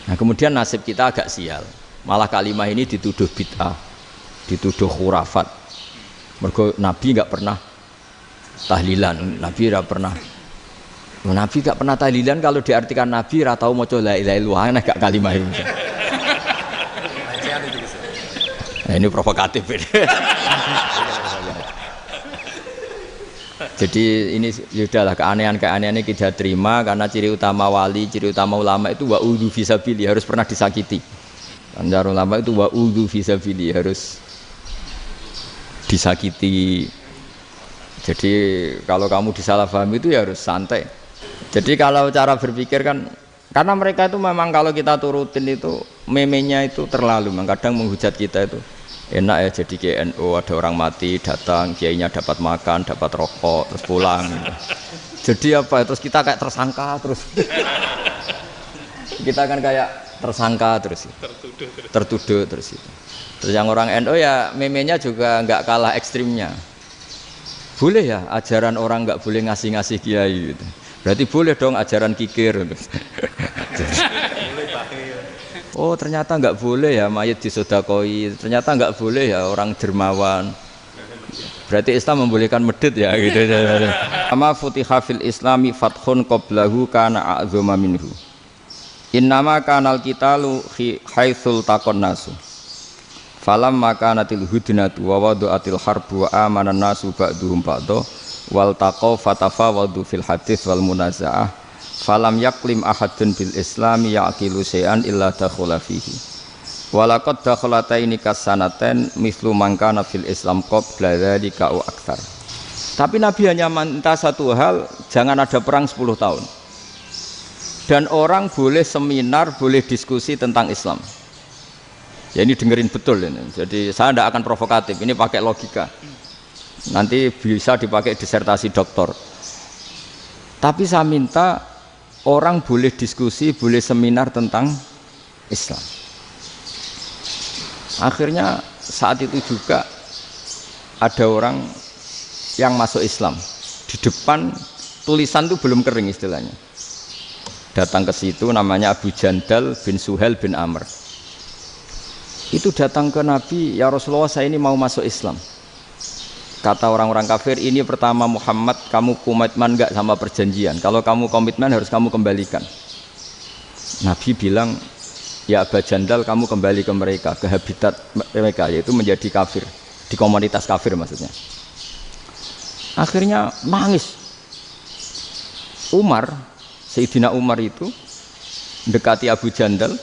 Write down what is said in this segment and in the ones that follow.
Nah kemudian nasib kita agak sial, malah kalimah ini dituduh bid'ah, dituduh khurafat. Mergo Nabi nggak pernah tahlilan, Nabi nggak pernah. Nabi nggak pernah tahlilan kalau diartikan Nabi ratau maca la ilaha illallah, nah gak kalimah ini. Nah, ini provokatif ini. Jadi ini sudahlah keanehan-keanehan ini kita terima karena ciri utama wali, ciri utama ulama itu wa'udhu fisabili, harus pernah disakiti. Anjar ulama itu wa'udhu fisabili, harus disakiti. Jadi kalau kamu disalahpahami itu ya harus santai. Jadi kalau cara berpikir kan, karena mereka itu memang kalau kita turutin itu memenya itu terlalu, kadang menghujat kita itu. Enak ya jadi KNO, ada orang mati datang, kiainya dapat makan, dapat rokok, terus pulang. Jadi apa? Terus kita kayak tersangka terus. Kita kan kayak tersangka terus. Tertuduh terus itu. Terus yang orang NU ya memenya juga nggak kalah ekstrimnya. Boleh ya ajaran orang nggak boleh ngasih-ngasih kiai gitu. Berarti boleh dong ajaran kikir. Oh ternyata nggak boleh ya mayit disodakoi, ternyata nggak boleh ya orang dermawan. Berarti Islam membolehkan medit ya gitu. Ama futiha fil islami fathun qablahu kana a'zama minhu. Innama kanal qitalu haitsul taqon nasu. Falam makanatil hudnatu wa wadu'atil harbu wa amanan nasu ba'duhum ba'do wal taqaw fatafawadu fil hadits wal munazaah. Falam yaklim ahadun bil islami yaqilu syai'an illa dakhula fihi walaqad dakhalataini kasanaten mislu mangkana fil islam qabla dzalika au aktsar. Tapi Nabi hanya minta satu hal, jangan ada perang 10 tahun dan orang boleh seminar, boleh diskusi tentang Islam. Ya ini dengerin betul ini. Jadi saya tidak akan provokatif, ini pakai logika, nanti bisa dipakai disertasi doktor. Tapi saya minta orang boleh diskusi, boleh seminar tentang Islam. Akhirnya saat itu juga ada orang yang masuk Islam. Di depan tulisan itu belum kering istilahnya. Datang ke situ namanya Abu Jandal bin Suhail bin Amr. Itu datang ke Nabi, ya Rasulullah saya ini mau masuk Islam. Kata orang-orang kafir, ini pertama Muhammad, kamu komitmen enggak sama perjanjian? Kalau kamu komitmen harus kamu kembalikan. Nabi bilang, ya Abu Jandal kamu kembali ke mereka, ke habitat mereka, yaitu menjadi kafir, di komunitas kafir maksudnya. Akhirnya nangis. Umar, Sayyidina Umar itu mendekati Abu Jandal,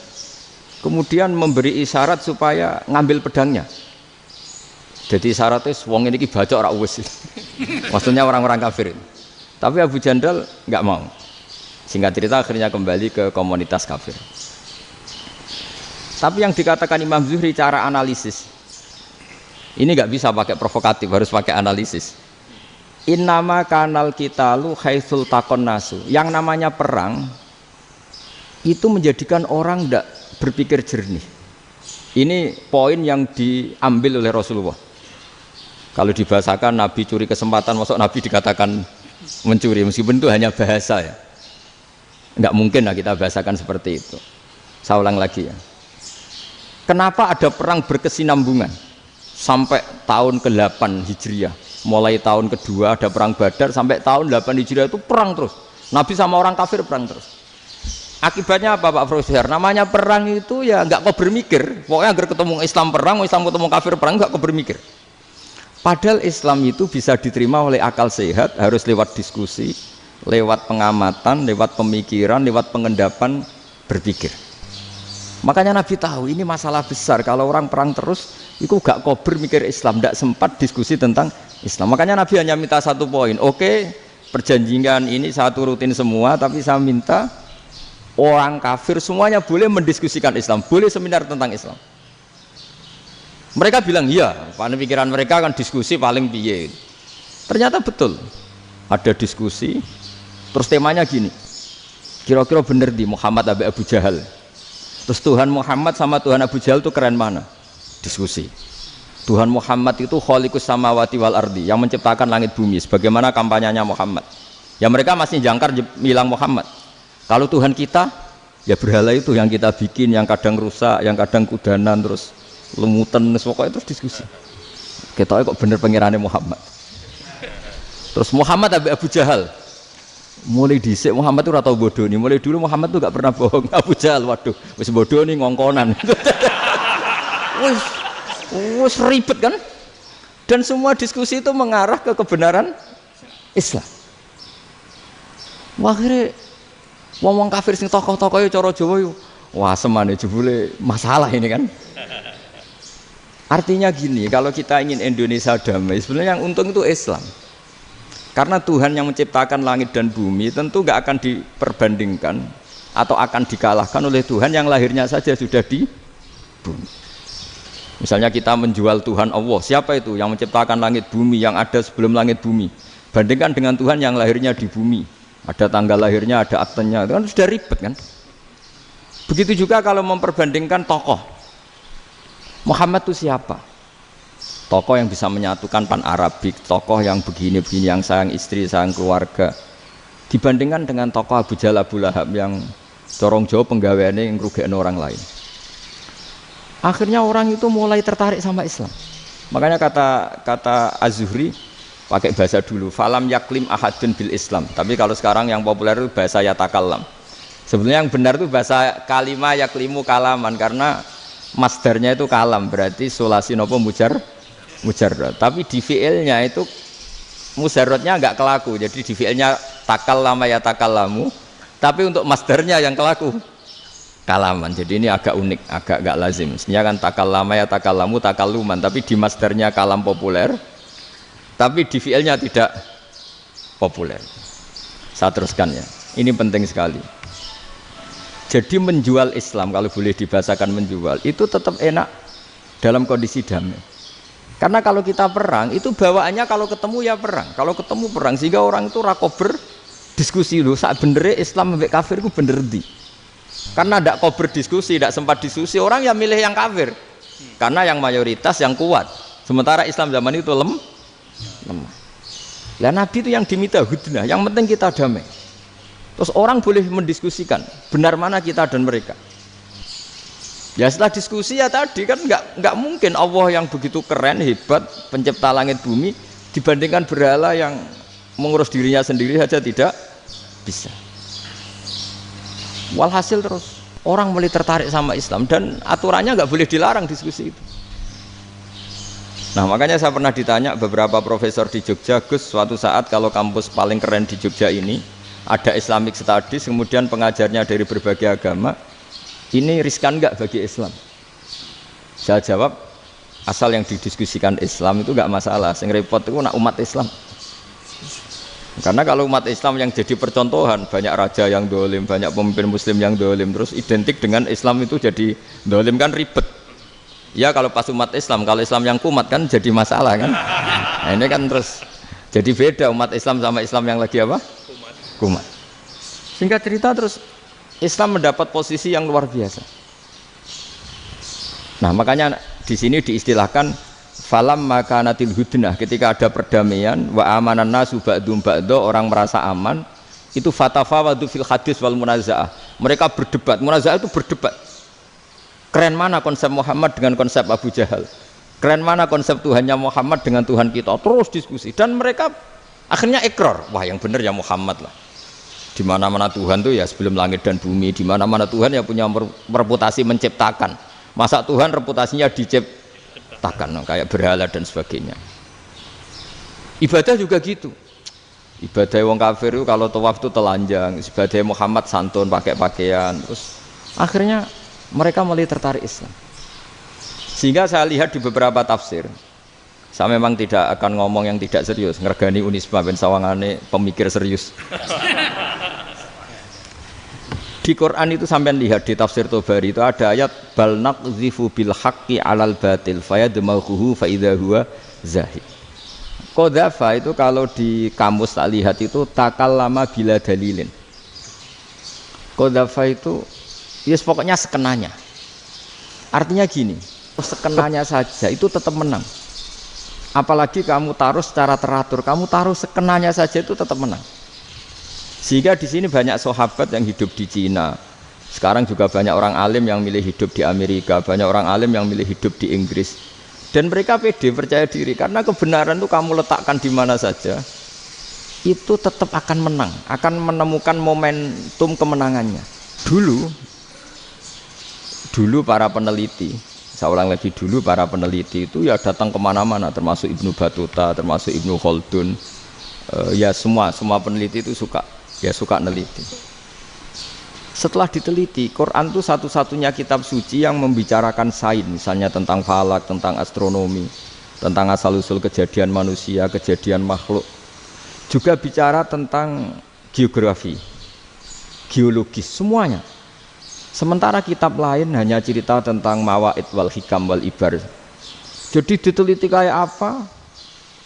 kemudian memberi isyarat supaya ngambil pedangnya. Jadi syaratnya wong ini baca orang uwes. Maksudnya orang-orang kafir. Tapi Abu Jandal nggak mau. Singkat cerita akhirnya kembali ke komunitas kafir. Tapi yang dikatakan Imam Zuhri cara analisis. Ini nggak bisa pakai provokatif, harus pakai analisis. Innama kanal qitalu haitsul taqon nasu. Yang namanya perang itu menjadikan orang tidak berpikir jernih. Ini poin yang diambil oleh Rasulullah. Kalau dibahasakan Nabi curi kesempatan, masuk Nabi dikatakan mencuri, meskipun itu hanya bahasa ya. Enggak mungkin lah kita bahasakan seperti itu. Saya ulang lagi ya. Kenapa ada perang berkesinambungan sampai tahun ke-8 Hijriah? Mulai tahun kedua ada perang Badar sampai tahun 8 Hijriah itu perang terus. Nabi sama orang kafir perang terus. Akibatnya apa Pak Profesor? Namanya perang itu ya enggak kau bermikir. Pokoknya agar ketemu Islam perang, Islam ketemu kafir perang enggak kau bermikir. Padahal Islam itu bisa diterima oleh akal sehat, harus lewat diskusi, lewat pengamatan, lewat pemikiran, lewat pengendapan berpikir. Makanya Nabi tahu ini masalah besar. Kalau orang perang terus, itu gak kober mikir Islam, tidak sempat diskusi tentang Islam. Makanya Nabi hanya minta satu poin. Oke, perjanjian ini saya turutin semua, tapi saya minta orang kafir semuanya boleh mendiskusikan Islam, boleh seminar tentang Islam. Mereka bilang iya, pada pikiran mereka kan diskusi paling piye. Ternyata betul, ada diskusi. Terus temanya gini, kira-kira bener di Muhammad Abu Jahal. Terus Tuhan Muhammad sama Tuhan Abu Jahal itu keren mana? Diskusi. Tuhan Muhammad itu khaliqus samawati wal ardi, yang menciptakan langit bumi. Sebagaimana kampanyenya Muhammad. Ya mereka masih jangkar bilang Muhammad. Kalau Tuhan kita Ya berhala itu yang kita bikin, yang kadang rusak, yang kadang kudanan, terus lumutan, pokoknya terus diskusi. Kita kok bener pengirannya Muhammad. Terus Muhammad Abu Jahal. Mulai dhisik Muhammad itu ora tau bodoh nih. Mulai dulu Muhammad tuh gak pernah bohong. Abu Jahal, waduh, wis bodoh nih ngongkonan. Wis ribet kan? Dan semua diskusi itu mengarah ke kebenaran Islam. Akhirnya wong kafir sing tokoh-tokoh cara Jawa yo wah semane jebule masalah ini kan. Artinya gini, kalau kita ingin Indonesia damai, sebenarnya yang untung itu Islam. Karena Tuhan yang menciptakan langit dan bumi tentu gak akan diperbandingkan atau akan dikalahkan oleh Tuhan yang lahirnya saja sudah di bumi. Misalnya kita menjual Tuhan Allah, siapa itu yang menciptakan langit bumi, yang ada sebelum langit bumi, bandingkan dengan Tuhan yang lahirnya di bumi, ada tanggal lahirnya, ada aktenya, itu kan sudah ribet kan. Begitu juga kalau memperbandingkan tokoh, Muhammad itu siapa? Tokoh yang bisa menyatukan pan Arabik, tokoh yang begini-begini, yang sayang istri, sayang keluarga, dibandingkan dengan tokoh Abu Jahal, Abu Lahab yang corong jauh penggaweannya yang ngerugikan orang lain. Akhirnya orang itu mulai tertarik sama Islam. Makanya kata Az-Zuhri pakai bahasa dulu, falam yaklim ahadun bil Islam. Tapi kalau sekarang yang populer itu bahasa yatakallam. Sebenarnya yang benar itu bahasa kalimah yaklimu kalaman, karena masdarnya itu kalam, berarti sulasi nopo mujarrad. Tapi di fiilnya itu mujarradnya enggak kelaku. Jadi di fiilnya takallama yatakallamu, tapi untuk masdarnya yang kelaku kalaman. Jadi ini agak unik, agak gak lazim. Sebenarnya kan takallama ya takallamu takalluman, tapi di masdarnya kalam populer, tapi di fiilnya tidak populer. Saya teruskan ya. Ini penting sekali. Jadi menjual Islam, kalau boleh dibahasakan menjual, itu tetap enak dalam kondisi damai. Karena kalau kita perang, itu bawaannya kalau ketemu ya perang. Kalau ketemu perang, sehingga orang itu rakober diskusi loh. Saat benernya Islam sampai kafir itu bener di. Karena tidak kau berdiskusi, tidak sempat diskusi, orang yang milih yang kafir. Karena yang mayoritas yang kuat. Sementara Islam zaman itu lemah. Lah Nabi itu yang diminta hudnah, yang penting kita damai. Terus orang boleh mendiskusikan benar mana kita dan mereka. Ya setelah diskusi ya tadi kan nggak mungkin Allah yang begitu keren, hebat, pencipta langit bumi dibandingkan berhala yang mengurus dirinya sendiri saja tidak bisa. Walhasil terus orang mulai tertarik sama Islam dan aturannya nggak boleh dilarang diskusi itu. Nah makanya saya pernah ditanya beberapa profesor di Jogja, Gus, suatu saat kalau kampus paling keren di Jogja ini ada Islamic Studies, kemudian pengajarnya dari berbagai agama, ini riskan nggak bagi Islam? Saya jawab, asal yang didiskusikan Islam itu nggak masalah, yang repot itu nak umat Islam. Karena kalau umat Islam yang jadi percontohan, banyak raja yang dolim, banyak pemimpin muslim yang dolim, terus identik dengan Islam itu jadi dolim kan ribet. Ya kalau pas umat Islam, kalau Islam yang kumat kan jadi masalah kan. Nah ini kan terus jadi beda umat Islam sama Islam yang lagi apa? Kumat. Singkat cerita terus Islam mendapat posisi yang luar biasa. Nah makanya di sini diistilahkan falam makanatil hudnah, ketika ada perdamaian wa amanan nasu ba'dum ba'do, orang merasa aman, itu fatafawadu fil hadis wal munazaah, mereka berdebat. Munazaah itu berdebat, keren mana konsep Muhammad dengan konsep Abu Jahal, keren mana konsep Tuhannya Muhammad dengan Tuhan kita, terus diskusi. Dan mereka akhirnya ikrar, wah yang benar ya Muhammad lah. Di mana-mana Tuhan tuh ya sebelum langit dan bumi, di mana-mana Tuhan ya punya reputasi menciptakan. Masa Tuhan reputasinya diciptakan kayak berhala dan sebagainya. Ibadah juga gitu. Ibadah wong kafir itu kalau tawaf itu telanjang, ibadah Muhammad santun pakai pakaian. Terus akhirnya mereka mulai tertarik Islam. Sehingga saya lihat di beberapa tafsir, saya memang tidak akan ngomong yang tidak serius, ngergani Unisba ben sawangane pemikir serius. Di Quran itu sampean lihat di tafsir Tobari itu ada ayat bal naqzifu bil haqqi 'alal batil fayadmaghuhu fa idza huwa zahid. Qadzafa itu kalau di kamus tak lihat itu takallama bila dalilin. Qadzafa itu ya pokoknya sekenanya. Artinya gini, sekenanya saja itu tetap menang. Apalagi kamu taruh secara teratur, kamu taruh sekenanya saja itu tetap menang. Sehingga di sini banyak sahabat yang hidup di Cina, Sekarang juga banyak orang alim yang milih hidup di Amerika, banyak orang alim yang milih hidup di Inggris. Dan mereka pede, percaya diri, karena kebenaran itu kamu letakkan di mana saja, itu tetap akan menang, akan menemukan momentum kemenangannya. Dulu para peneliti, saya ulang lagi, dulu para peneliti itu ya datang kemana-mana, termasuk Ibnu Battuta, termasuk Ibnu Khaldun, ya semua peneliti itu suka neliti. Setelah diteliti, Quran itu satu-satunya kitab suci yang membicarakan sains, misalnya tentang falak, tentang astronomi, tentang asal-usul kejadian manusia, kejadian makhluk. Juga bicara tentang geografi, geologis, semuanya. Sementara kitab lain hanya cerita tentang mawaid wal hikam wal ibar. Jadi diteliti kayak apa,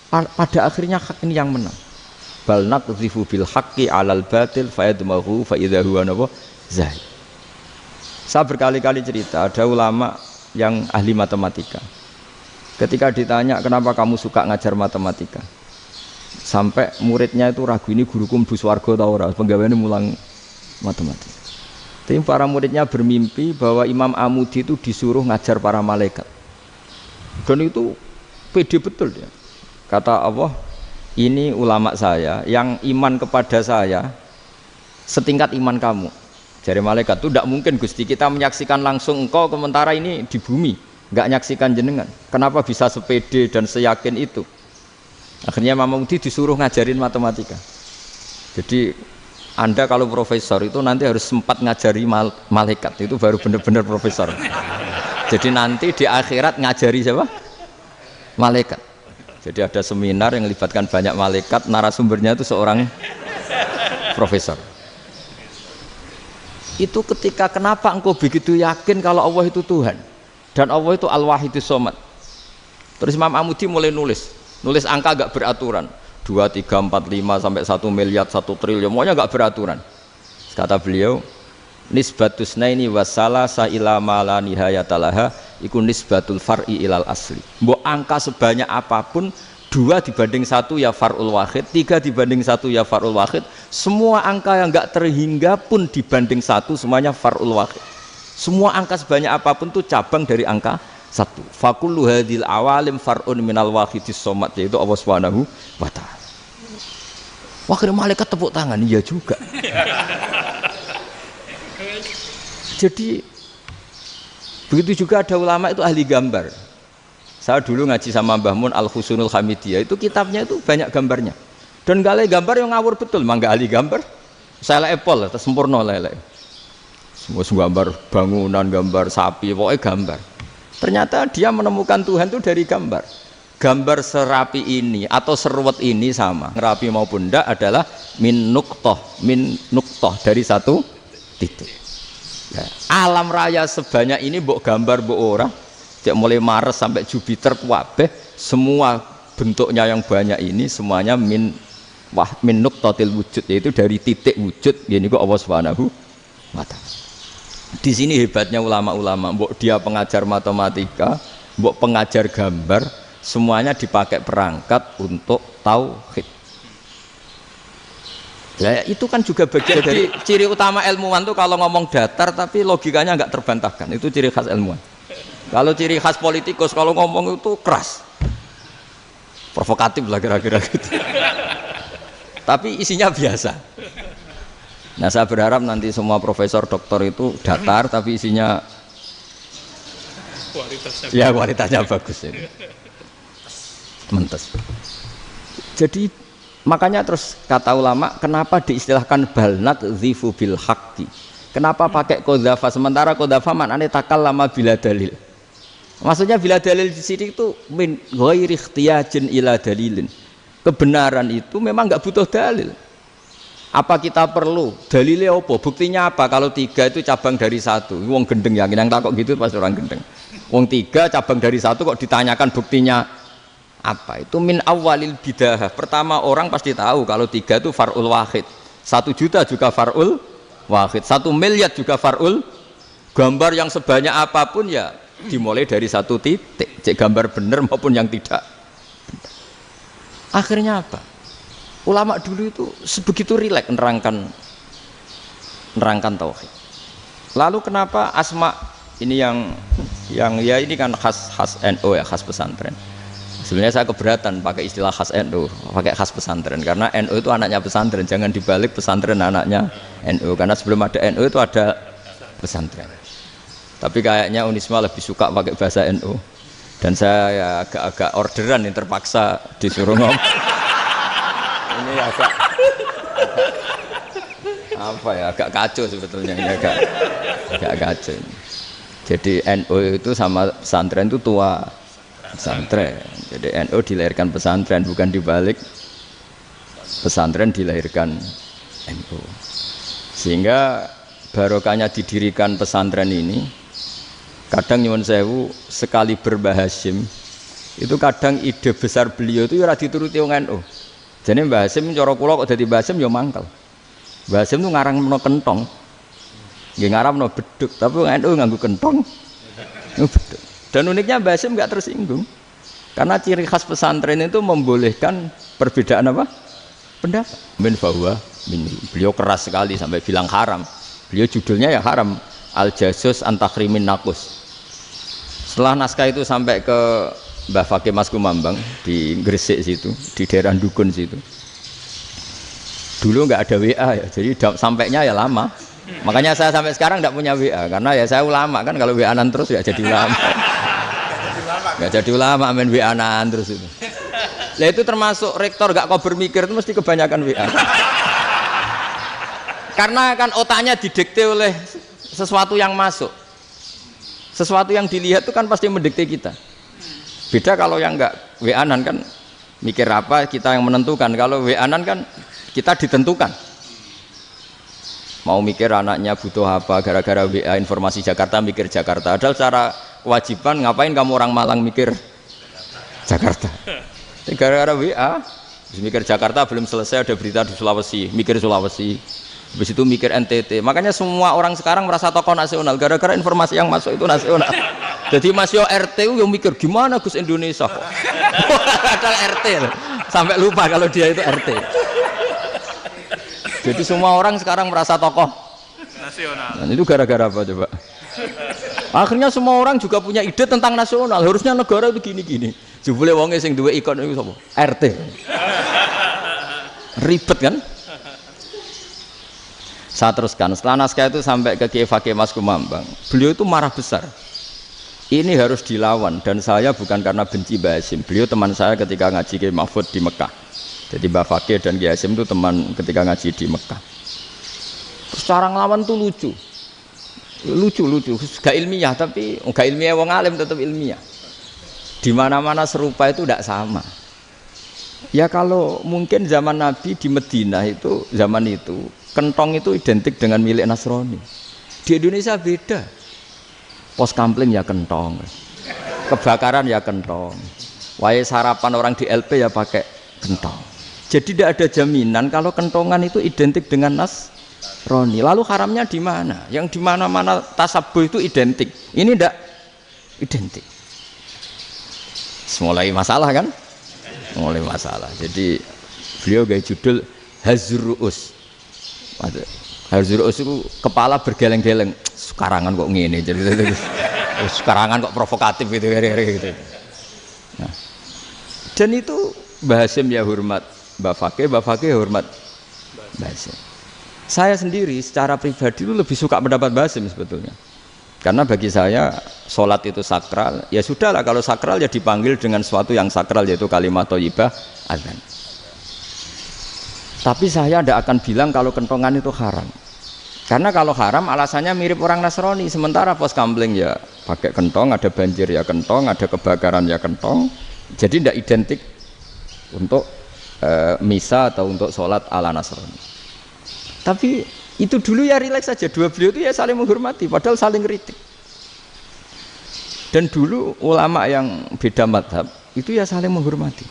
pada akhirnya hak ini yang menang. Bal naqdhifu bil haqqi 'alal batil fayadmaghu fa idza huwa zahid. Saya berkali-kali cerita, ada ulama yang ahli matematika. Ketika ditanya kenapa kamu suka ngajar matematika, sampai muridnya itu ragu, ini guruku mlebu swarga ta ora, penggaweane mulang matematika. Tapi para muridnya bermimpi bahwa Imam Amudi itu disuruh ngajar para malaikat. Dan itu pede betul dia. Kata Allah, ini ulama saya yang iman kepada saya setingkat iman kamu. Jari malaikat itu tidak mungkin Gusti, kita menyaksikan langsung engkau, sementara ini di bumi nggak nyaksikan jenengan. Kenapa bisa sepede dan seyakin itu? Akhirnya Imam Amudi disuruh ngajarin matematika. Jadi Anda kalau profesor itu nanti harus sempat ngajari malaikat, itu baru benar-benar profesor. Jadi nanti di akhirat ngajari siapa? Malaikat. Jadi ada seminar yang melibatkan banyak malaikat, narasumbernya itu seorang profesor. Itu ketika kenapa engkau begitu yakin kalau Allah itu Tuhan dan Allah itu Al-Wahidus Shomad. Terus Imam Amudi mulai nulis angka gak beraturan, 2, 3, 4, 5 sampai 1 miliar, 1 triliun, semuanya gak beraturan. Kata beliau, nisbatus naini wasalasa ila ma la nihayatalaha iku nisbatul far'i ilal asli. Mbok angka sebanyak apapun, 2 dibanding 1 ya far'ul wahid, 3 dibanding 1 ya far'ul wahid. Semua angka yang enggak terhingga pun dibanding 1 semuanya far'ul wahid. Semua angka sebanyak apapun itu cabang dari angka 1. Fakullu hadil awalim far'un minal wahidis shomad, yaitu Allah Subhanahu wa ta'ala. Wakil malaikat tepuk tangan, iya juga. Jadi begitu juga ada ulama itu ahli gambar. Saya dulu ngaji sama Mbah Mun Al-Husunul Hamidiyah, itu kitabnya itu banyak gambarnya. Dan gale gambar yang ngawur betul, mangga ahli gambar. Saya epol, sempurna lele. Semua gambar bangunan, gambar sapi, pokoknya gambar. Ternyata dia menemukan Tuhan itu dari gambar. Gambar serapi ini atau seruat ini sama, rapi maupun tidak adalah min nuktoh dari 1 titik. Ya, alam raya sebanyak ini mbok gambar mbok ora, cek mulai Mars sampai Jupiter kabeh semua bentuknya yang banyak ini semuanya min nuktotil wujud, yaitu dari titik wujud. Ini kok Allah Subhanahu wa ta'ala. Di sini hebatnya ulama-ulama, mbok dia pengajar matematika, mbok pengajar gambar, semuanya dipakai perangkat untuk tauhid. Ya, itu kan juga bagian dari ciri utama ilmuwan tuh kalau ngomong datar tapi logikanya nggak terbantahkan. Itu ciri khas ilmuwan. Kalau ciri khas politikus kalau ngomong itu keras, provokatif lah kira-kira gitu. Tapi isinya biasa. Nah, saya berharap nanti semua profesor doktor itu datar tapi isinya kualitasnya bagus ini. Mentes. Jadi makanya terus kata ulama, kenapa diistilahkan bal naqdhifu bil haqqi? Kenapa pakai qadzafa sementara qadzafa maknanya takallama bila dalil? Maksudnya bila dalil di sini itu min ghairi ikhtiyajin ila dalilin. Kebenaran itu memang enggak butuh dalil. Apa kita perlu dalilnya apa? Buktinya apa? Kalau 3 itu cabang dari 1. Wong gendeng yakin yang takut gitu pasti orang gendeng. Wong 3 cabang dari 1 kok ditanyakan buktinya apa? Itu min awalil bidah. Pertama orang pasti tahu kalau 3 itu far'ul wahid. 1 juta juga far'ul wahid. 1 miliar juga far'ul. Gambar yang sebanyak apapun ya dimulai dari 1 titik. Cek gambar benar maupun yang tidak. Akhirnya apa? Ulama dulu itu sebegitu rileks nerangkan tauhid. Lalu kenapa asma ini yang ya ini kan khas NU ya, khas pesantren. Sebenarnya saya keberatan pakai istilah khas NU, pakai khas pesantren karena NU itu anaknya pesantren, jangan dibalik pesantren anaknya NU karena sebelum ada NU itu ada pesantren. Tapi kayaknya Unisma lebih suka pakai bahasa NU dan saya ya agak-agak orderan yang terpaksa disuruh ngomong. Ini agak apa ya, agak kacau sebetulnya ini agak kacau. Jadi NU itu sama pesantren itu tua pesantren. Jadi NU dilahirkan pesantren, bukan dibalik pesantren dilahirkan NU. Sehingga barokahnya didirikan pesantren ini, kadang nyuwun sewu sekali Mbah Hasyim itu kadang ide besar beliau itu ya ora dituruti wong NU. Jadi Mbah Hasyim cara kula kok dadi Mbah Hasyim ya mangkel. Mbah Hasyim itu ngarangno kentong. Nggih ngaramno beduk, tapi wong NU nganggo kentong. Beduk. Dan uniknya Mbah Hasyim enggak tersinggung. Karena ciri khas pesantren itu membolehkan perbedaan apa? Pendapat. Min bahwa beliau keras sekali sampai bilang haram. Beliau judulnya ya haram. Al-Jasus Antakhrimin Nakus. Setelah naskah itu sampai ke Mbah Fakih Mas Kumambang di Gresik situ, di daerah Dukun situ. Dulu nggak ada WA ya, jadi sampainya ya lama. Makanya saya sampai sekarang nggak punya WA karena ya saya ulama kan, kalau WA-an terus ya jadi ulama. Nggak jadi ulama main WA-an terus itu. Lah itu termasuk rektor nggak kau bermikir itu mesti kebanyakan WA. Karena kan otaknya didikte oleh sesuatu yang masuk, sesuatu yang dilihat itu kan pasti mendikte kita. Beda kalau yang enggak WA-an kan mikir apa kita yang menentukan. Kalau WA-an kan kita ditentukan. Mau mikir anaknya butuh apa gara-gara WA informasi Jakarta mikir Jakarta. Padahal secara kewajiban ngapain kamu orang Malang mikir Jakarta? Gara-gara WA mikir Jakarta belum selesai ada berita di Sulawesi, mikir Sulawesi. Habis itu mikir NTT. Makanya semua orang sekarang merasa tokoh nasional gara-gara informasi yang masuk itu nasional. Jadi Mas Yo RT yang mikir gimana Gus Indonesia kok. Ada RT sampai lupa kalau dia itu RT. Jadi semua orang sekarang merasa tokoh nasional. Dan itu gara-gara apa coba? Akhirnya semua orang juga punya ide tentang nasional. Harusnya negara itu gini-gini. Jebule wonge sing duwe ikon itu sapa? RT. Ribet kan? Saya teruskan, setelah naskah itu sampai ke Kiai Fakih Mas Kumambang, beliau itu marah besar. Ini harus dilawan dan saya bukan karena benci Mbah Hasyim. Beliau teman saya ketika ngaji Kiai Mahfud di Mekah. Jadi Mbah Fakih dan Kiai Hasyim itu teman ketika ngaji di Mekah. Terus cara ngelawan tuh lucu. Lucu, gak ilmiah tapi gak ilmiah wong alim tetap ilmiah. Di mana-mana serupa itu tidak sama. Ya kalau mungkin zaman Nabi di Madinah itu zaman itu kentong itu identik dengan milik Nasrani. Di Indonesia beda. Pos kampling ya kentong, kebakaran ya kentong, wae sarapan orang di LP ya pakai kentong. Jadi tidak ada jaminan kalau kentongan itu identik dengan Nasrani. Lalu haramnya di mana? Yang di mana-mana tasabuh itu identik. Ini tidak identik. Mulai masalah kan? Mulai masalah. Jadi beliau gaya judul Hazruus. Hazruus itu kepala bergeleng-geleng. Sekarangan kok ngene jadi sekarangan kok provokatif gitu gitu. Nah. Dan itu Mbah Hasyim ya hormat Mbah Fakih hormat Mbah Hasyim. Saya sendiri secara pribadi itu lebih suka pendapat Mbah Hasyim sebetulnya. Karena bagi saya sholat itu sakral, ya sudahlah kalau sakral ya dipanggil dengan sesuatu yang sakral yaitu kalimat thayyibah azan. Tapi saya tidak akan bilang kalau kentongan itu haram. Karena kalau haram alasannya mirip orang Nasrani. Sementara pos kampling ya pakai kentong, ada banjir ya kentong, ada kebakaran ya kentong. Jadi tidak identik untuk misa atau untuk sholat ala Nasrani. Tapi itu dulu ya rileks saja. Dua beliau itu ya saling menghormati, padahal saling kritik. Dan dulu ulama yang beda madhab itu ya saling menghormati.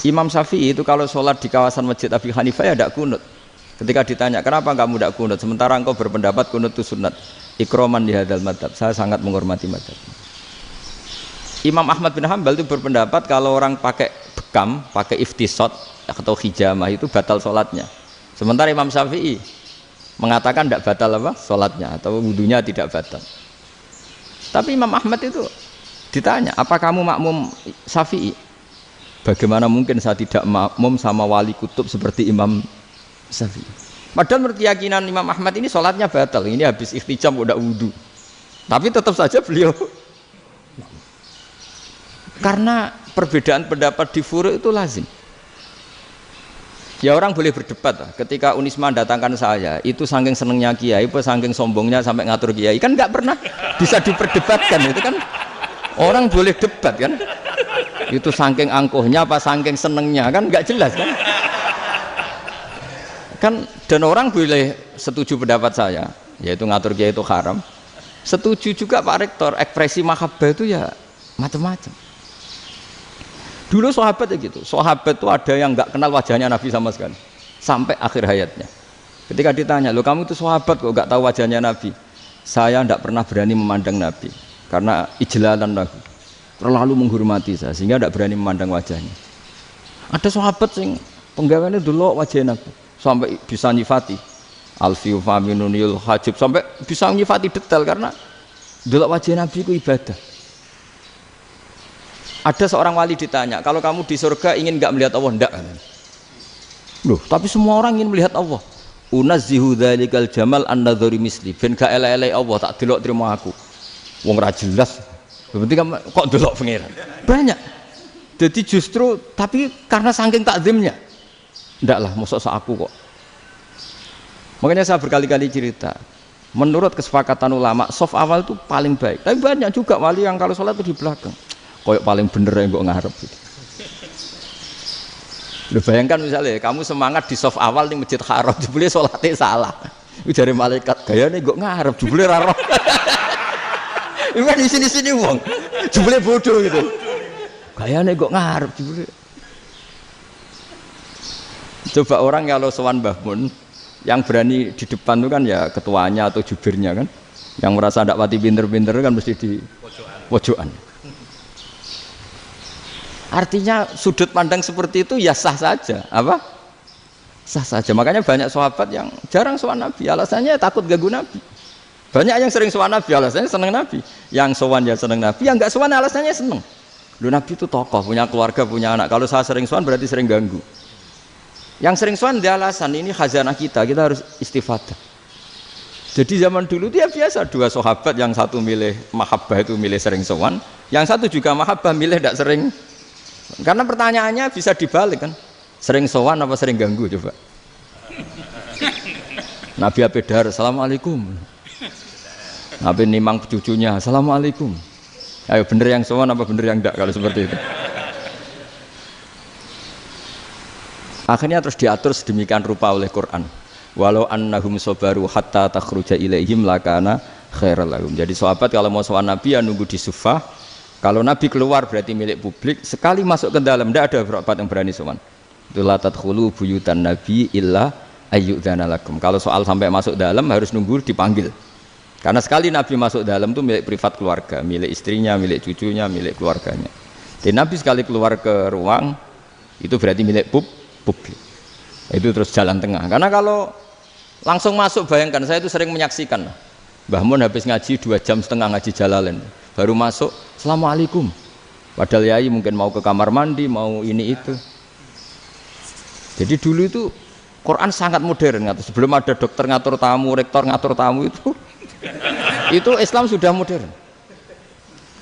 Imam Syafi'i itu kalau sholat di kawasan Masjid Abi Hanifah ya tidak kunut. Ketika ditanya kenapa kamu tidak kunut sementara engkau berpendapat kunut itu sunat, ikroman di hadal madhab, saya sangat menghormati madhab. Imam Ahmad bin Hambal itu berpendapat kalau orang pakai bekam, pakai iftisot atau hijamah itu batal sholatnya. Sementara Imam Syafi'i mengatakan tidak batal apa sholatnya atau wudunya tidak batal. Tapi Imam Ahmad itu ditanya, apa kamu makmum Syafi'i? Bagaimana mungkin saya tidak makmum sama wali kutub seperti Imam Syafi'i? Padahal menurut keyakinan Imam Ahmad ini sholatnya batal, ini habis ikhtijam udah wudu, tapi tetap saja beliau, karena perbedaan pendapat di furu' itu lazim. Ya orang boleh berdebat lah. Ketika Unisma datangkan saya, itu saking senengnya kiai, apa saking sombongnya sampai ngatur kiai, kan nggak pernah bisa diperdebatkan. Itu kan orang boleh debat kan? Itu saking angkuhnya apa saking senengnya kan nggak jelas kan? Kan dan orang boleh setuju pendapat saya, yaitu ngatur kiai itu haram. Setuju juga Pak Rektor, ekspresi mahabbah itu ya macam-macam. Dulu sahabat ya gitu, sahabat itu ada yang nggak kenal wajahnya Nabi sama sekali sampai akhir hayatnya. Ketika ditanya, lo kamu itu sahabat kok nggak tahu wajahnya Nabi? Saya tidak pernah berani memandang Nabi karena ijlalan Nabi, terlalu menghormati saya sehingga tidak berani memandang wajahnya. Ada sahabat yang penggawaannya dulu wajah Nabi sampai bisa nyifati alfiu faminunil hajib, sampai bisa nyifati detail karena dulu wajah Nabi itu ibadah. Ada seorang wali ditanya, kalau kamu di surga ingin nggak melihat Allah? Enggak. Loh, tapi semua orang ingin melihat Allah. Unazzihu dzalikal jamal an-nadhari misli. Ben gak elek-elek Allah tak delok terima aku. Wong ra jelas. Penting kok delok pangeran. Banyak. Jadi justru tapi karena saking takzimnya. Enggak lah, mosok sak aku kok. Makanya saya berkali-kali cerita. Menurut kesepakatan ulama, soft awal itu paling baik. Tapi banyak juga wali yang kalau sholat itu di belakang. Koyok paling bener yang kok ngarep gitu. Lu bayangkan misalnya kamu semangat di soft awal di Masjid Haram, jebule sholatnya salah. Itu dari malaikat gayane kok ngarep, jebule ra roh. Iku di sini-sini wong. Jebule bodoh gitu. Gayane kok ngarep jebule. Coba orang kalau sowan Mbah Mun yang berani di depan itu kan ya ketuanya atau jubirnya kan. Yang merasa ndak pati pinter-pinter kan mesti di pojokan. Artinya sudut pandang seperti itu ya sah saja, apa? Sah saja. Makanya banyak sahabat yang jarang sowan Nabi, alasannya takut ganggu Nabi. Banyak yang sering sowan Nabi, alasannya seneng Nabi. Yang sowan ya seneng Nabi, yang enggak sowan alasannya seneng. Lu Nabi itu tokoh, punya keluarga, punya anak. Kalau saya sering sowan berarti sering ganggu. Yang sering sowan dia alasan ini khazanah kita harus istifadah. Jadi zaman dulu dia biasa dua sahabat, yang satu milih mahabbah itu milih sering sowan, yang satu juga mahabbah milih tidak sering. Karena pertanyaannya bisa dibalik kan, sering sowan apa sering ganggu coba. Nabi Abedar, assalamualaikum. Nabi nimang cucunya, assalamualaikum. Ayo bener yang sowan apa bener yang enggak kalau seperti itu. Akhirnya terus diatur sedemikian rupa oleh Quran. Walau annahum sabaru hatta takhruja ilaihim lakana khairal lahum. Jadi sahabat kalau mau sowan Nabi ya nunggu di Sufah. Kalau Nabi keluar berarti milik publik. Sekali masuk ke dalam tidak ada sahabat yang berani sowan. La tadkhulu buyutan Nabi illa ayyudzana lakum. Kalau soal sampai masuk dalam harus nunggu dipanggil. Karena sekali Nabi masuk dalam itu milik privat keluarga, milik istrinya, milik cucunya, milik keluarganya. Jadi Nabi sekali keluar ke ruang itu berarti milik publik. Itu terus jalan tengah. Karena kalau langsung masuk, bayangkan saya itu sering menyaksikan. Mbah Mun habis ngaji 2,5 jam ngaji Jalalain. Baru masuk, assalamualaikum. Padahal yai mungkin mau ke kamar mandi, mau ini itu. Jadi dulu itu Quran sangat modern. Sebelum ada dokter ngatur tamu, rektor ngatur tamu itu Islam sudah modern.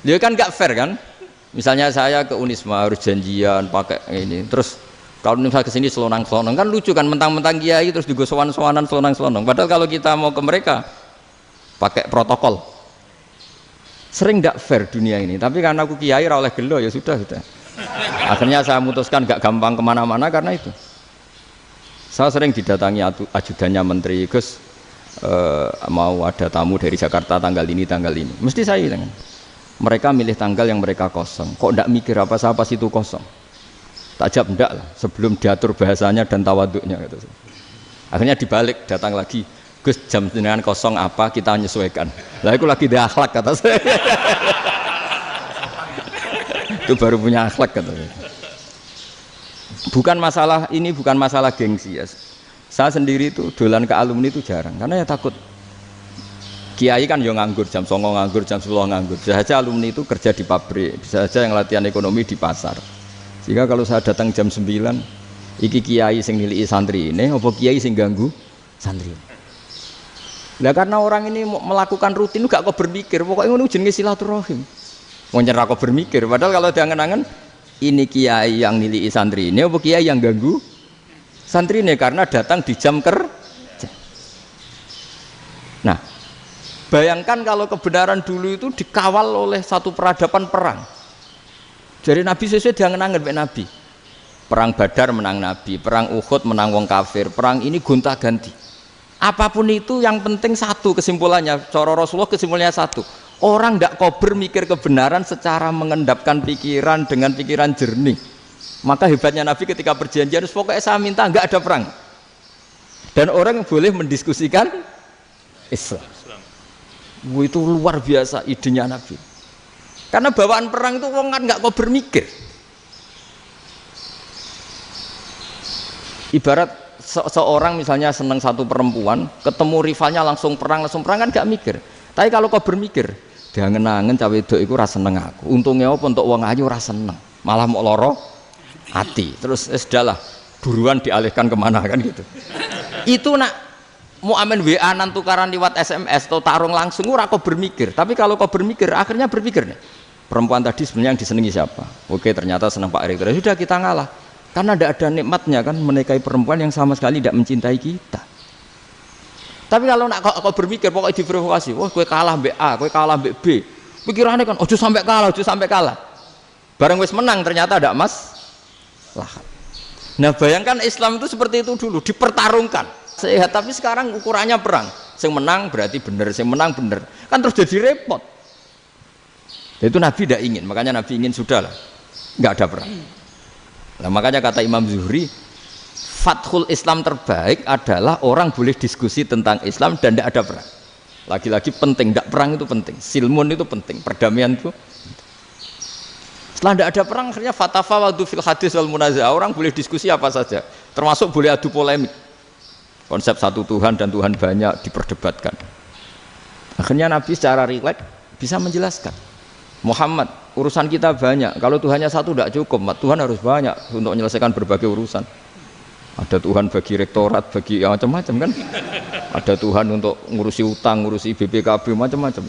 Dia kan gak fair kan? Misalnya saya ke Unisma harus janjian pakai ini. Terus kalau misalnya kesini selonang-selonang kan lucu kan, mentang-mentang kiai terus juga sowan-sowanan selonang-selonang. Padahal kalau kita mau ke mereka pakai protokol. Sering tidak fair dunia ini, tapi karena aku kiai ra oleh gelo ya sudah. Akhirnya saya memutuskan gak gampang kemana-mana karena itu. Saya sering didatangi ajudannya menteri, Gus mau ada tamu dari Jakarta tanggal ini, mesti saya bilang, mereka milih tanggal yang mereka kosong, kok tidak mikir apa situ kosong. Tak jawab enggak lah, sebelum diatur bahasanya dan tawaduknya gitu. Akhirnya dibalik, datang lagi, Gus jam dengan kosong apa kita menyesuaikan. Lah itu lagi dia akhlak kata saya. Itu baru punya akhlak kata saya. Bukan masalah ini, bukan masalah gengsi ya. Saya sendiri itu dolan ke alumni itu jarang, karena ya takut. Kiai kan yo nganggur, jam 9 nganggur, jam 10 nganggur. Bisa saja alumni itu kerja di pabrik, bisa saja yang latihan ekonomi di pasar. Sehingga kalau saya datang jam 9, iki kiai sing nilai santri ini, apa kiai sing ganggu santri. Nah karena orang ini melakukan rutin gak kok berpikir, pokoknya ngono jenenge silaturahim. Mau nyerah kok berpikir, padahal kalau diangen-angen ini kiai yang nilai santri ini, apa kiai yang ganggu santri ini karena datang di jam kerja. Nah, bayangkan kalau kebenaran dulu itu dikawal oleh satu peradaban perang. Jadi Nabi sesuai diangen-angen Pak Nabi. Perang Badar menang Nabi, perang Uhud menang wong kafir, perang ini gonta-ganti. Apapun itu yang penting satu kesimpulannya, cara Rasulullah kesimpulannya satu. Orang tidak kober mikir kebenaran secara mengendapkan pikiran dengan pikiran jernih. Maka hebatnya Nabi ketika perjanjian, pokoknya saya minta nggak ada perang. Dan orang boleh mendiskusikan Islam. Itu luar biasa idenya Nabi. Karena bawaan perang itu orang kan nggak kober mikir. Ibarat seorang misalnya senang satu perempuan, ketemu rivalnya langsung perang kan gak mikir. Tapi kalau kau bermikir, diangen-angen cawe wedok iku ora seneng aku. Untungnya apa untuk wong ayu ora seneng, malah mau loro hati. Terus sudahlah, buruan dialihkan kemana kan gitu. Itu nak mau amen WA nan tukaran lewat SMS atau tarung langsung ora kau bermikir. Tapi kalau kau bermikir, akhirnya berpikir nih. Perempuan tadi sebenarnya yang disenangi siapa? Oke, ternyata senang Pak Erick. Sudah kita ngalah. Karena tidak ada nikmatnya kan menikahi perempuan yang sama sekali tidak mencintai kita. Tapi kalau nak kau berpikir pokoknya diprovokasi, wah kue kalah mbak A, kue kalah mbak B, pikirannya kan, ojo sampai kalah. Bareng wis menang ternyata ada lah. Nah bayangkan Islam itu seperti itu dulu, dipertarungkan. Sehat tapi sekarang ukurannya perang. Yang menang berarti benar, yang menang benar. Kan terus jadi repot. Itu Nabi tidak ingin, makanya Nabi ingin sudahlah, nggak ada perang. Nah, makanya kata Imam Zuhri, fathul Islam terbaik adalah orang boleh diskusi tentang Islam dan tidak ada perang. Lagi-lagi penting, tidak perang itu penting, silmun itu penting, perdamaian itu. Setelah tidak ada perang, akhirnya fatafawadu fil hadis wal munazah, orang boleh diskusi apa saja, termasuk boleh adu polemik. Konsep satu Tuhan dan Tuhan banyak diperdebatkan. Akhirnya Nabi secara rileks bisa menjelaskan, Muhammad, urusan kita banyak. Kalau Tuhannya satu tidak cukup, Tuhan harus banyak untuk menyelesaikan berbagai urusan. Ada Tuhan bagi rektorat, bagi ya, macam-macam kan. Ada Tuhan untuk ngurusi utang, ngurusi BPKB, macam-macam.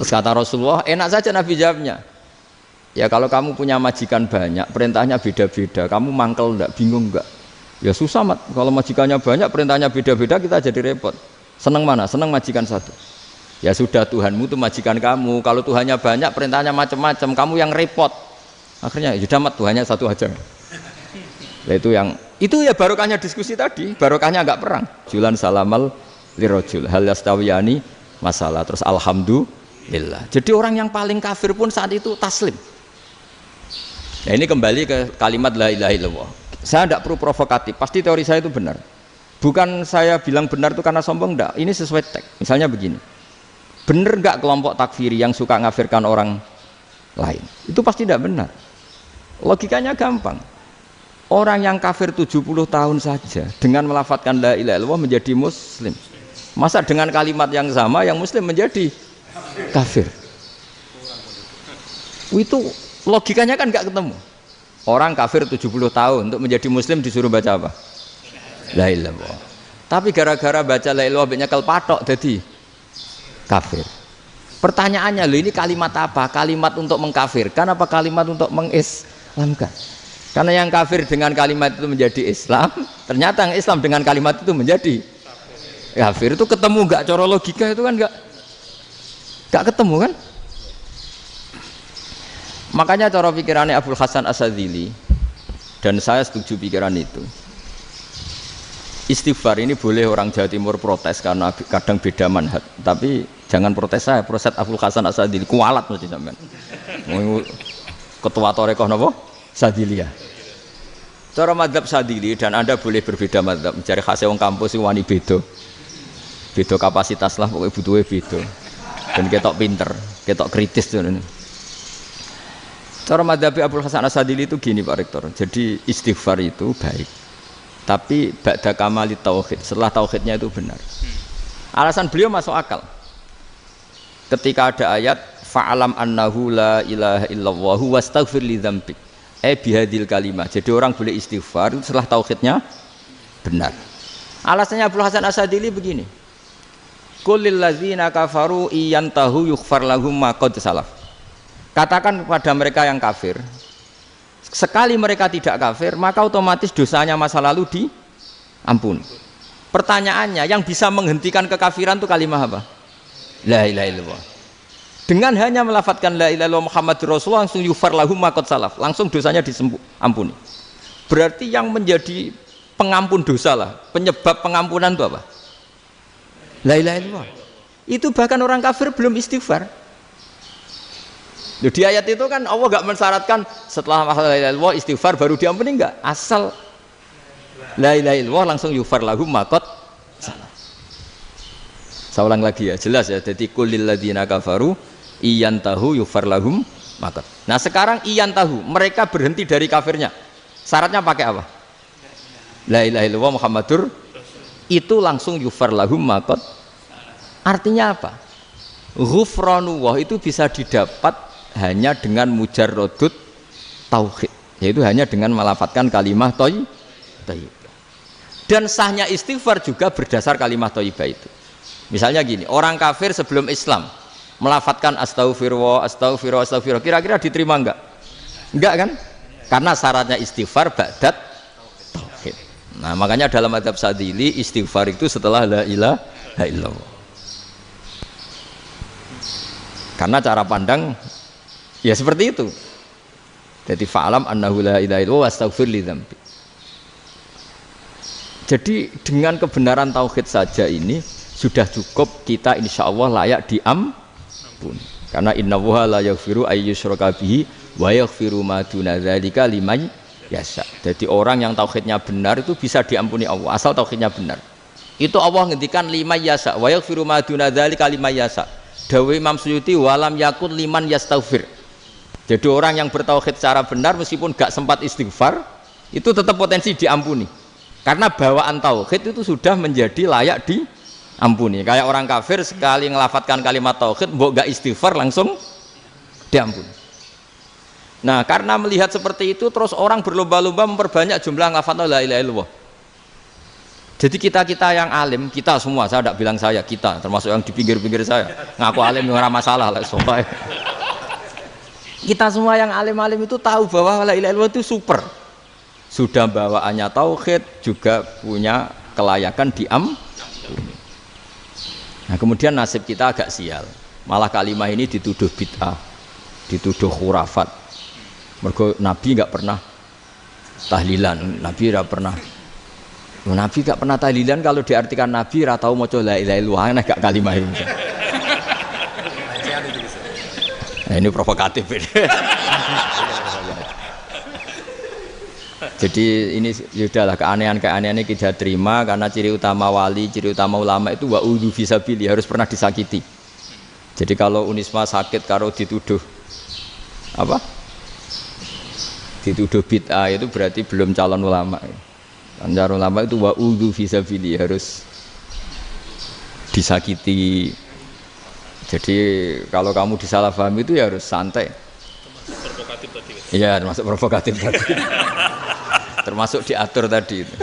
Terus kata Rasulullah, enak saja Nabi jawabnya. Ya kalau kamu punya majikan banyak, perintahnya beda-beda, kamu mangkel enggak, bingung enggak? Ya susah mat. Kalau majikannya banyak, perintahnya beda-beda, kita jadi repot. Senang mana? Senang majikan satu. Ya sudah, Tuhanmu itu majikan kamu. Kalau Tuhannya banyak, perintahnya macam-macam, kamu yang repot. Akhirnya ya sudah mat, Tuhannya satu aja. Nah, itu ya barokahnya diskusi tadi, barokahnya enggak perang. Julan salamal lirojul hal yastawiyani masalah. Terus alhamdulillah. Jadi orang yang paling kafir pun saat itu taslim. Nah ini kembali ke kalimat la ilaha illallah. Saya tidak perlu provokatif, pasti teori saya itu benar. Bukan saya bilang benar itu karena sombong, enggak. Ini sesuai teks. Misalnya begini. Benar nggak kelompok takfiri yang suka ngafirkan orang lain? Itu pasti tidak benar. Logikanya gampang. Orang yang kafir 70 tahun saja dengan melafadzkan la ilaha illallah menjadi muslim. Masa dengan kalimat yang sama yang muslim menjadi kafir? Itu logikanya kan nggak ketemu. Orang kafir 70 tahun untuk menjadi muslim disuruh baca apa? La ilaha illallah. Tapi gara-gara baca la ilaha illallah nyekel patok jadi kafir. Pertanyaannya, loh ini kalimat apa? Kalimat untuk mengkafirkan apa kalimat untuk mengislamkan? Karena yang kafir dengan kalimat itu menjadi Islam, ternyata yang Islam dengan kalimat itu menjadi kafir. Itu ketemu nggak? Cara logika itu kan nggak ketemu kan? Makanya cara pikirannya Abul Hasan Asyadzili, dan saya setuju pikiran itu. Istighfar ini boleh orang Jawa Timur protes karena kadang beda manhaj, tapi jangan protes saya, protes Abdul Hasan Asyadzili kualat mesti sampean. Ketua Torekoh napa? Sadziliyah. Cara madzhab Sadzili dan Anda boleh berbeda madzhab, mencari khasnya wong kampus sing wani beda. Beda kapasitas lah pokoknya butuhe beda. Dan ketok pinter, ketok kritis tuh. Cara madzhab Abdul Hasan Asyadzili itu gini Pak Rektor. Jadi istighfar itu baik. tapi ba'da kamalit tauhid, setelah tauhidnya itu benar. Alasan beliau masuk akal. Ketika ada ayat fa'alam annahu la ilaha illallah wastaghfir li dzambik. Bihadil kalimah. Jadi orang boleh istighfar itu setelah tauhidnya benar. Alasannya Abdul Hasan Asadili begini. Qul lil ladzina kafaru iyantahu yughfar lahum ma qad salaf. Katakan kepada mereka yang kafir, sekali mereka tidak kafir, maka otomatis dosanya masa lalu diampuni. Pertanyaannya, yang bisa menghentikan kekafiran itu kalimat apa? La ilaha illallah. Dengan hanya melafadzkan la ilaha illallah Muhammadur Rasulullah langsung yughfar lahum ma qad salaf, langsung dosanya diampuni. Berarti yang menjadi pengampun dosa lah, penyebab pengampunan itu apa? La ilaha illallah. Itu bahkan orang kafir belum istighfar. Di ayat itu kan Allah gak mensyaratkan setelah la ilaha illallah istighfar baru diampuni, enggak. Asal la ilaha illallah langsung yughfar lahum ma qad salaf. Saya ulang lagi ya, jelas ya. Jadi kulil ladzina kafaru iyantahu yughfar lahum ma qad. Nah, sekarang iyantahu, mereka berhenti dari kafirnya. Syaratnya pakai apa? La ilaha illallah Muhammadur, itu langsung yughfar lahum ma qad. Artinya apa? Ghufranullah itu bisa didapat hanya dengan mujarrodut tauhid, yaitu hanya dengan melafadzkan kalimah thayyibah. Dan sahnya istighfar juga berdasar kalimah thayyibah itu. Misalnya gini, orang kafir sebelum Islam melafadzkan astaghfirullah, astaghfirullah, astaghfirullah, kira-kira diterima enggak? Enggak kan? Karena syaratnya istighfar ba'dat tauhid. Nah, makanya dalam mazhab Sadili istighfar itu setelah la ilaha illallah. Karena cara pandang ya seperti itu. Jadi fa'alam annahu la ilaha illallah wastaghfir li dzambi. Jadi dengan kebenaran tauhid saja ini sudah cukup kita insya Allah layak diampuni. Karena innallaha la yaghfiru ayyusyraka bihi wa yaghfiru ma duna dzalika liman yasha. Jadi orang yang tauhidnya benar itu bisa diampuni Allah asal tauhidnya benar. Itu Allah ngendikan liman yasha wa yaghfiru ma duna dzalika liman yasha. Dawe Imam Suyuti walam yakun liman yastaghfir. Jadi orang yang bertauhid secara benar meskipun gak sempat istighfar itu tetap potensi diampuni. Karena bawaan tauhid itu sudah menjadi layak diampuni. Kayak orang kafir sekali ngelafadzkan kalimat tauhid mbok gak istighfar langsung diampuni. Nah, karena melihat seperti itu terus orang berlomba-lomba memperbanyak jumlah ngelafadzkan la ilaha illallah. Jadi kita yang alim, kita semua, saya tidak bilang saya, kita termasuk yang di pinggir-pinggir saya ngaku alim yang orang masalah lah, soalnya kita semua yang alim-alim itu tahu bahwa la ilaha illallah itu super, sudah bawaannya tauhid, juga punya kelayakan diampuni. Nah, kemudian nasib kita agak sial, malah kalimah ini dituduh bid'ah, dituduh khurafat. Mergo Nabi nggak pernah tahlilan, Nabi nggak pernah. Nabi gak pernah tahlilan, kalau diartikan Nabi ra tau maca la ilaha illallah, nek gak kalimah ini. Nah, ini provokatif ini. Jadi ini sudahlah keanehan-keanehan ini kita terima karena ciri utama wali, ciri utama ulama itu wa'udhu fisabili, harus pernah disakiti. Jadi kalau Unisma sakit karo dituduh apa? Dituduh bid'ah itu berarti belum calon ulama. Anjar ulama itu wa'udhu fisabili, harus disakiti. Jadi kalau kamu disalahpahami itu ya harus santai. Provokatif tadi. Iya, termasuk provokatif tadi. Termasuk diatur tadi itu.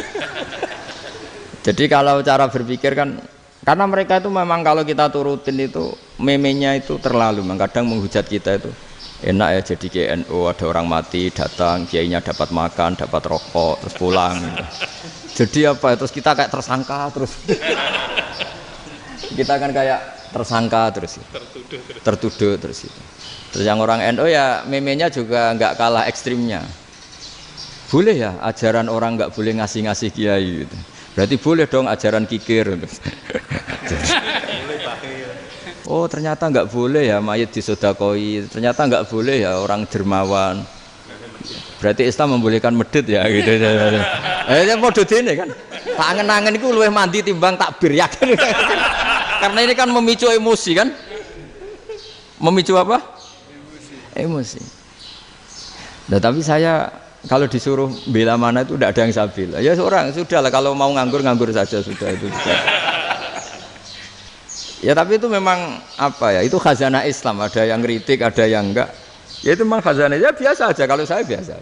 Jadi kalau cara berpikir kan, karena mereka itu memang kalau kita turutin itu memenya itu terlalu, kadang menghujat kita itu. Enak ya jadi KNU, ada orang mati datang, kiainya dapat makan, dapat rokok, terus pulang gitu. Jadi apa, terus kita kayak tersangka terus. Kita kan kayak tersangka terus, tertuduh terus itu. Terus yang orang NU ya memenya juga nggak kalah ekstrimnya. Boleh ya ajaran orang nggak boleh ngasih-ngasih kiai gitu. Berarti boleh dong ajaran kikir. Oh ternyata nggak boleh ya mayit disodakoi, ternyata nggak boleh ya orang dermawan. Berarti Islam membolehkan medit ya gitu. Ya model ini kan. Tak angen-angen itu luwih mandi timbang takbir ya kan. Karena ini kan memicu emosi kan. Memicu apa? Emosi. Nah, tapi saya kalau disuruh bela mana itu tidak ada yang sabil. Ya seorang sudah lah, kalau mau nganggur saja sudah itu. Sudah. Ya tapi itu memang apa ya? Itu khazanah Islam. Ada yang kritik, ada yang enggak. Ya itu memang khazanah. Ya biasa aja. Kalau saya biasa.